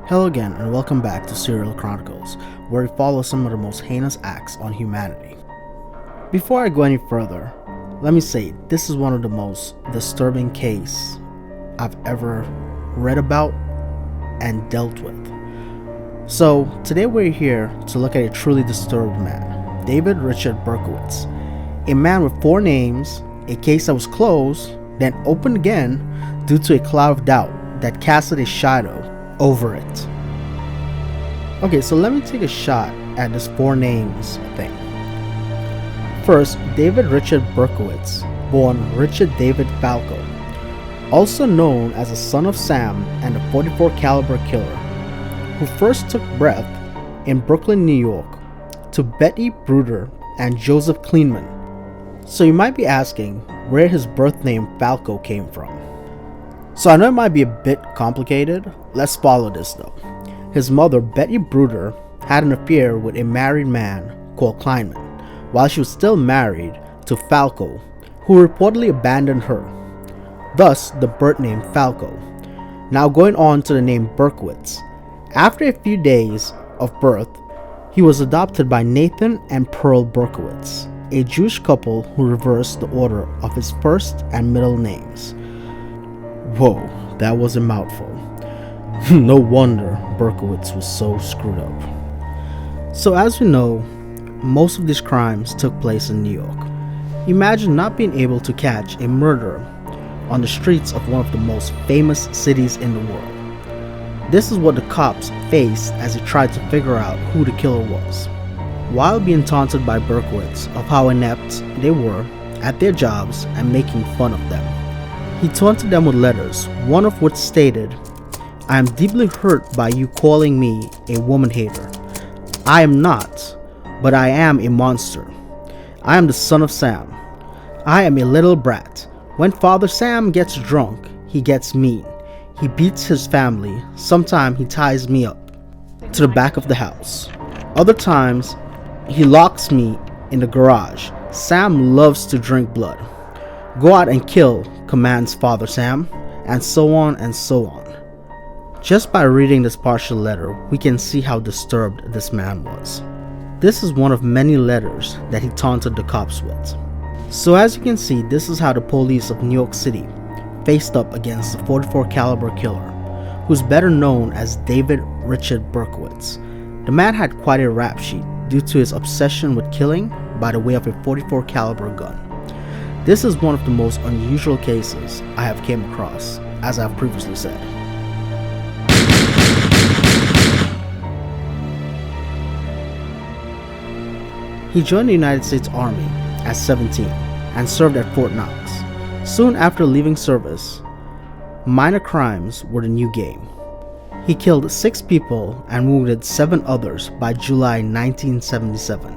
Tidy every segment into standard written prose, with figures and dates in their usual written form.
Hello again and welcome back to Serial Chronicles, where we follow some of the most heinous acts on humanity. Before I go any further, let me say this is one of the most disturbing cases I've ever read about and dealt with. So today we're here to look at a truly disturbed man, David Richard Berkowitz, a man with 4 names, a case that was closed, then opened again due to a cloud of doubt that casted a shadow over it. Okay, so let me take a shot at this 4 names thing. First, David Richard Berkowitz, born Richard David Falco, also known as the son of Sam and the .44 caliber killer, who first took breath in Brooklyn, New York, to Betty Bruder and Joseph Kleinman. So you might be asking where his birth name Falco came from. So I know it might be a bit complicated. Let's follow this though. His mother, Betty Bruder, had an affair with a married man called Kleinman while she was still married to Falco, who reportedly abandoned her. Thus, the birth name Falco. Now going on to the name Berkowitz. After a few days of birth, he was adopted by Nathan and Pearl Berkowitz, a Jewish couple who reversed the order of his first and middle names. Whoa, that was a mouthful. No wonder Berkowitz was so screwed up. So as we know, most of these crimes took place in New York. Imagine not being able to catch a murderer on the streets of one of the most famous cities in the world. This is what the cops faced as they tried to figure out who the killer was. While being taunted by Berkowitz of how inept they were at their jobs and making fun of them, he taunted them with letters, one of which stated, "I am deeply hurt by you calling me a woman hater. I am not, but I am a monster. I am the son of Sam. I am a little brat. When Father Sam gets drunk, he gets mean. He beats his family. Sometimes he ties me up to the back of the house. Other times, he locks me in the garage. Sam loves to drink blood. Go out and kill, commands Father Sam," and so on and so on. Just by reading this partial letter, we can see how disturbed this man was. This is one of many letters that he taunted the cops with. So as you can see, this is how the police of New York City faced up against the .44 caliber killer, who's better known as David Richard Berkowitz. The man had quite a rap sheet due to his obsession with killing by the way of a .44 caliber gun. This is one of the most unusual cases I have came across, as I've previously said. He joined the United States Army at 17 and served at Fort Knox. Soon after leaving service, minor crimes were the new game. He killed 6 people and wounded 7 others by July 1977.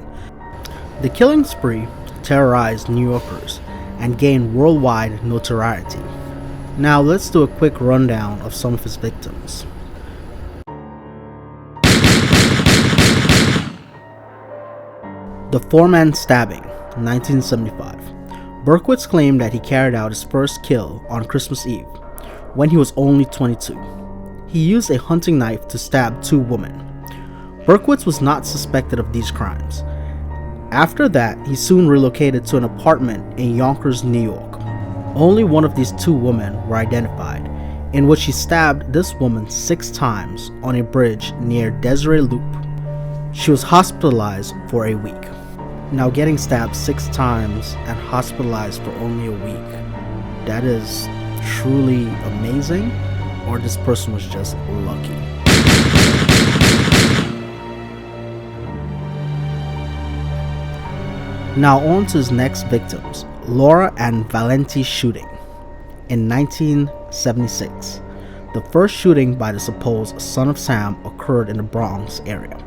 The killing spree terrorized New Yorkers and gained worldwide notoriety. Now let's do a quick rundown of some of his victims. The foreman stabbing, 1975. Berkowitz claimed that he carried out his first kill on Christmas Eve, when he was only 22. He used a hunting knife to stab 2 women. Berkowitz was not suspected of these crimes. After that, he soon relocated to an apartment in Yonkers, New York. Only one of these 2 women were identified, in which he stabbed this woman 6 times on a bridge near Desiree Loop. She was hospitalized for a week. Now getting stabbed 6 times and hospitalized for only a week, that is truly amazing, or this person was just lucky. Now on to his next victims, Laura and Valenti shooting. In 1976, the first shooting by the supposed son of Sam occurred in the Bronx area.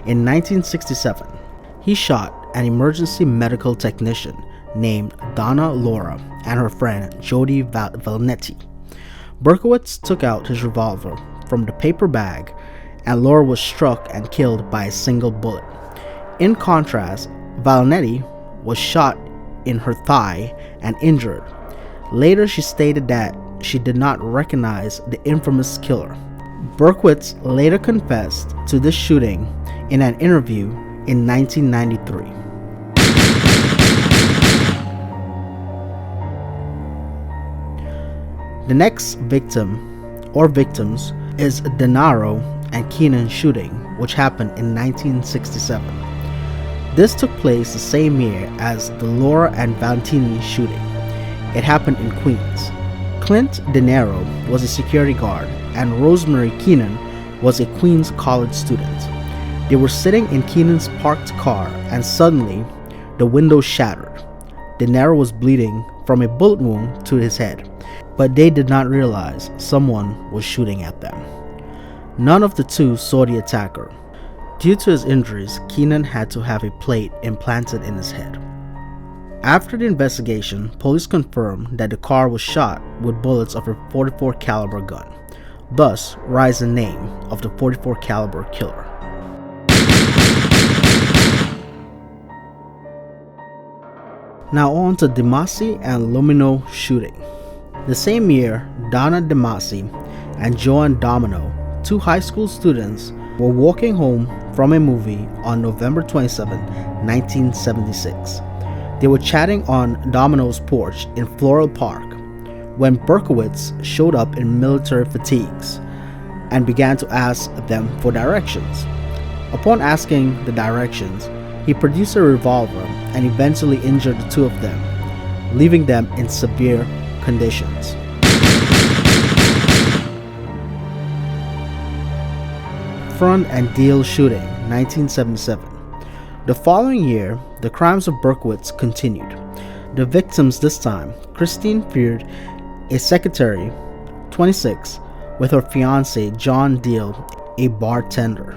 In 1967, he shot an emergency medical technician named Donna Laura and her friend Jody Valnetti. Berkowitz took out his revolver from the paper bag and Laura was struck and killed by a single bullet. In contrast, Valnetti was shot in her thigh and injured. Later she stated that she did not recognize the infamous killer. Berkowitz later confessed to this shooting in an interview in 1993. The next victim or victims is Donna and Keenan shooting, which happened in 1967. This took place the same year as the Laura and Valentini shooting. It happened in Queens. Clint De Niro was a security guard and Rosemary Keenan was a Queens college student. They were sitting in Keenan's parked car and suddenly the window shattered. De Niro was bleeding from a bullet wound to his head, but they did not realize someone was shooting at them. None of the two saw the attacker. Due to his injuries, Keenan had to have a plate implanted in his head. After the investigation, police confirmed that the car was shot with bullets of a .44 caliber gun, thus rise the name of the .44 caliber killer. Now on to DeMasi and Lumino shooting. The same year, Donna DeMasi and Joan Domino, two high school students, were walking home from a movie on November 27, 1976. They were chatting on Domino's porch in Floral Park when Berkowitz showed up in military fatigues and began to ask them for directions. Upon asking the directions, he produced a revolver and eventually injured the two of them, leaving them in severe conditions. Front and Deal shooting, 1977. The following year, the crimes of Berkowitz continued. The victims this time, Christine feared a secretary, 26, with her fiancé John Deal, a bartender.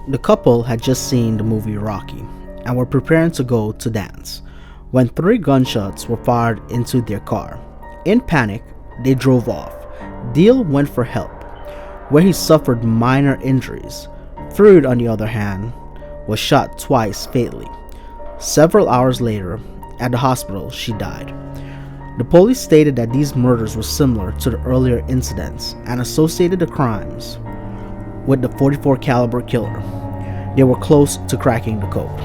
The couple had just seen the movie Rocky and were preparing to go to dance when 3 gunshots were fired into their car. In panic, they drove off. Deal went for help, where he suffered minor injuries. Freud, on the other hand, was shot twice fatally. Several hours later, at the hospital, she died. The police stated that these murders were similar to the earlier incidents and associated the crimes with the .44 caliber killer. They were close to cracking the code.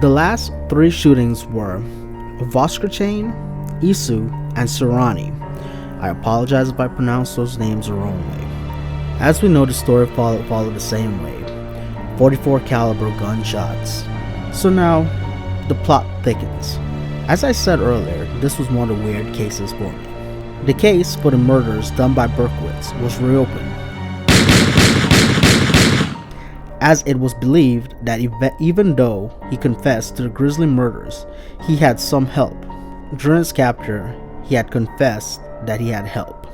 The last 3 shootings were Voskrechain, Isu, and Surani. I apologize if I pronounce those names the wrong way. As we know, the story followed the same way. .44 caliber gunshots. So now, the plot thickens. As I said earlier, this was one of the weird cases for me. The case for the murders done by Berkowitz was reopened, as it was believed that even though he confessed to the grisly murders, he had some help. During his capture, he had confessed that he had help.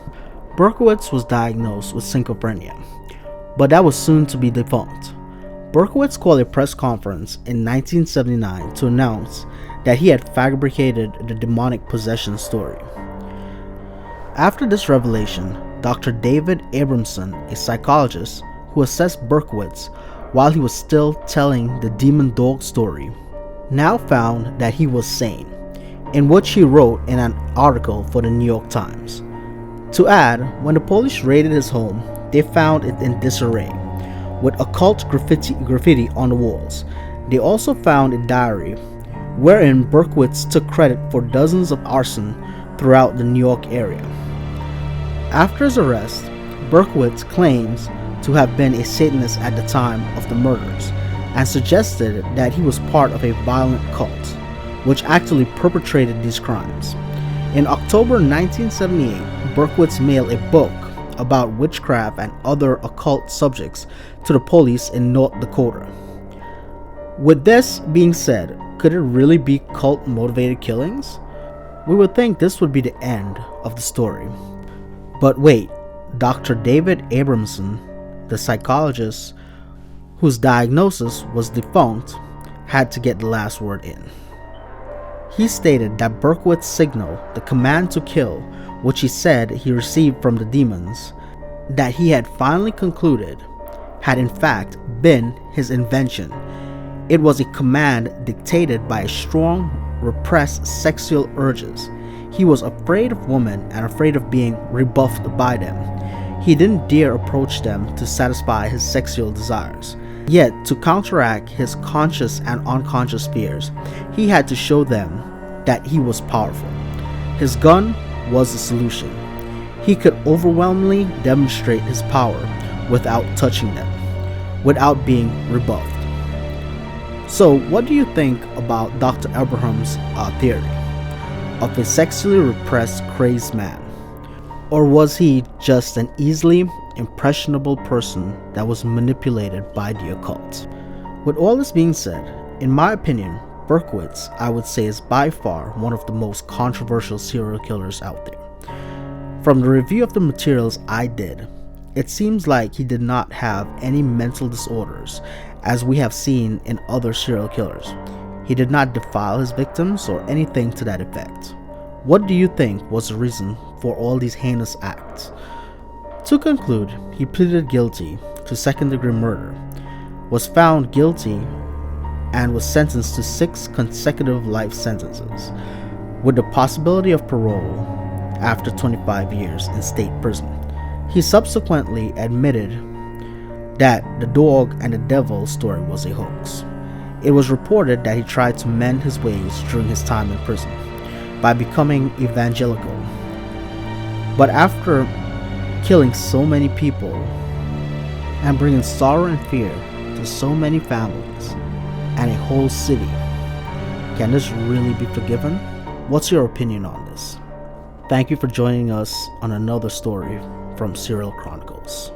Berkowitz was diagnosed with schizophrenia, but that was soon to be debunked. Berkowitz called a press conference in 1979 to announce that he had fabricated the demonic possession story. After this revelation, Dr. David Abramson, a psychologist who assessed Berkowitz while he was still telling the demon dog story, now found that he was sane, in which he wrote in an article for the New York Times. To add, when the police raided his home, they found it in disarray, with occult graffiti on the walls. They also found a diary wherein Berkowitz took credit for dozens of arson throughout the New York area. After his arrest, Berkowitz claims to have been a Satanist at the time of the murders and suggested that he was part of a violent cult, which actually perpetrated these crimes. In October 1978, Berkowitz mailed a book about witchcraft and other occult subjects to the police in North Dakota. With this being said, could it really be cult-motivated killings? We would think this would be the end of the story. But wait, Dr. David Abramson, the psychologist whose diagnosis was defunct, had to get the last word in. He stated that Berkowitz signaled the command to kill, which he said he received from the demons, that he had finally concluded had in fact been his invention. It was a command dictated by strong, repressed sexual urges. He was afraid of women and afraid of being rebuffed by them. He didn't dare approach them to satisfy his sexual desires. Yet, to counteract his conscious and unconscious fears, he had to show them that he was powerful. His gun was the solution. He could overwhelmingly demonstrate his power without touching them, without being rebuffed. So, what do you think about Dr. Abraham's theory of a sexually repressed, crazed man? Or was he just an easily impressionable person that was manipulated by the occult? With all this being said, in my opinion, Berkowitz, I would say, is by far one of the most controversial serial killers out there. From the review of the materials I did, it seems like he did not have any mental disorders, as we have seen in other serial killers. He did not defile his victims or anything to that effect. What do you think was the reason for all these heinous acts? To conclude, he pleaded guilty to second-degree murder, was found guilty, and was sentenced to 6 consecutive life sentences, with the possibility of parole after 25 years in state prison. He subsequently admitted that the dog and the devil story was a hoax. It was reported that he tried to mend his ways during his time in prison by becoming evangelical. But after killing so many people and bringing sorrow and fear to so many families and a whole city, can this really be forgiven? What's your opinion on this? Thank you for joining us on another story from Serial Chronicles.